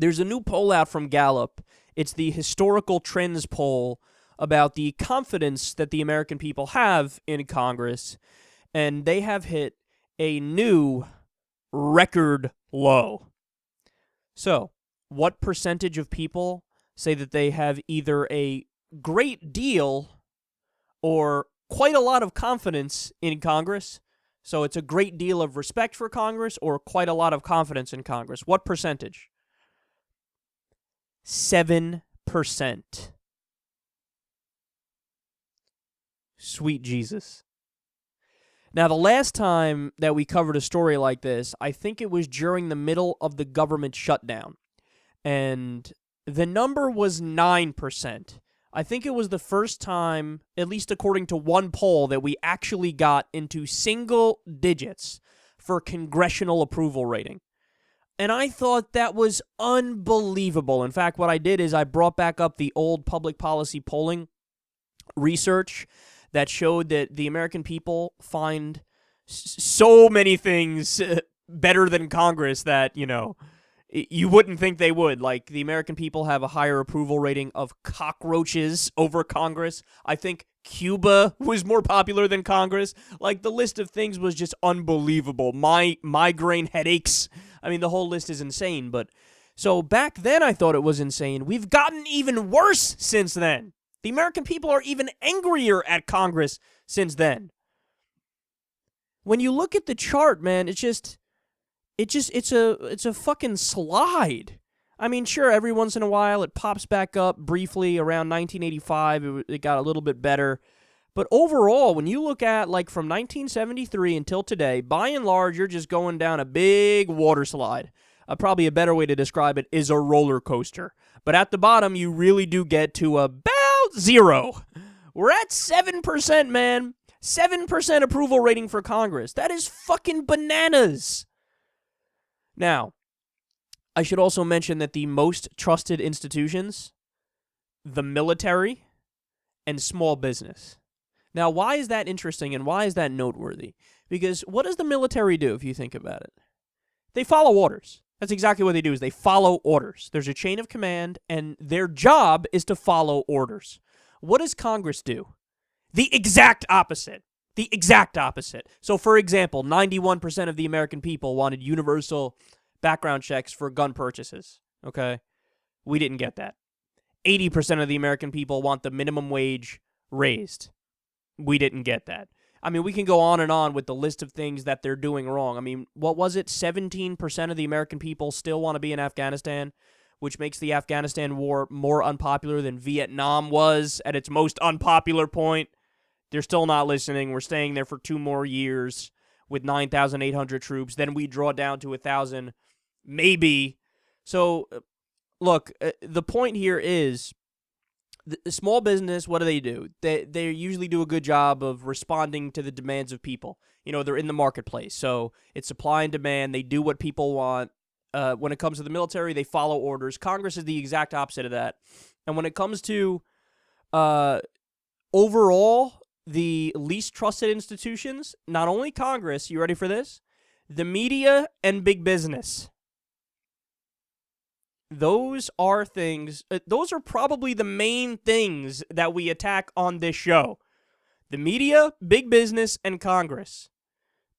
There's a new poll out from Gallup. It's the Historical Trends poll about the confidence that the American people have in Congress, and they have hit a new record low. So, what percentage of people say that they have either a great deal or quite a lot of confidence in Congress? So it's a great deal of respect for Congress or quite a lot of confidence in Congress. What percentage? 7%. Sweet Jesus. Now, the last time that we covered a story like this, I think it was during the middle of the government shutdown. And the number was 9%. I think it was the first time, at least according to one poll, that we actually got into single digits for congressional approval rating. And I thought that was unbelievable. In fact, what I did is I brought back up the old public policy polling research that showed that the American people find so many things better than Congress that, you wouldn't think they would. Like, the American people have a higher approval rating of cockroaches over Congress. I think Cuba was more popular than Congress. Like, the list of things was just unbelievable. Migraine headaches. I mean, the whole list is insane. But so back then I thought it was insane. We've gotten even worse since then. The American people are even angrier at Congress since then. When you look at the chart, man, it's a fucking slide. I mean, sure, every once in a while it pops back up briefly. Around 1985, it got a little bit better. But overall, when you look at, like, from 1973 until today, by and large, you're just going down a big water slide. Probably a better way to describe it is a roller coaster. But at the bottom, you really do get to about zero. We're at 7%, man. 7% approval rating for Congress. That is fucking bananas. Now, I should also mention that the most trusted institutions, the military, and small business. Now, why is that interesting and why is that noteworthy? Because what does the military do if you think about it? They follow orders. That's exactly what they do, is they follow orders. There's a chain of command, and their job is to follow orders. What does Congress do? The exact opposite. The exact opposite. So, for example, 91% of the American people wanted universal background checks for gun purchases. Okay? We didn't get that. 80% of the American people want the minimum wage raised. We didn't get that. I mean, we can go on and on with the list of things that they're doing wrong. I mean, what was it? 17% of the American people still want to be in Afghanistan, which makes the Afghanistan war more unpopular than Vietnam was at its most unpopular point. They're still not listening. We're staying there for 2 more years with 9,800 troops. Then we draw down to 1,000, maybe. So, look, the point here is, the small business, what do? They usually do a good job of responding to the demands of people. They're in the marketplace. So it's supply and demand. They do what people want. When it comes to the military, they follow orders. Congress is the exact opposite of that. And when it comes to overall, the least trusted institutions, not only Congress, you ready for this? The media and big business. Those are things, those are probably the main things that we attack on this show. The media, big business, and Congress.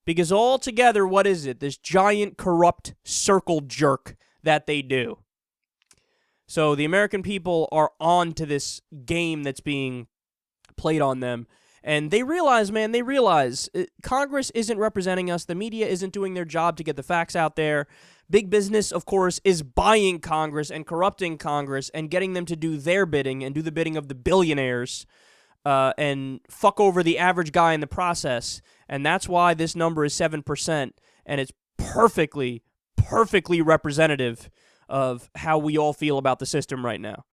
Because all together, what is it? This giant corrupt circle jerk that they do. So the American people are on to this game that's being played on them. And they realize, Congress isn't representing us. The media isn't doing their job to get the facts out there. Big business, of course, is buying Congress and corrupting Congress and getting them to do their bidding and do the bidding of the billionaires and fuck over the average guy in the process. And that's why this number is 7%, and it's perfectly representative of how we all feel about the system right now.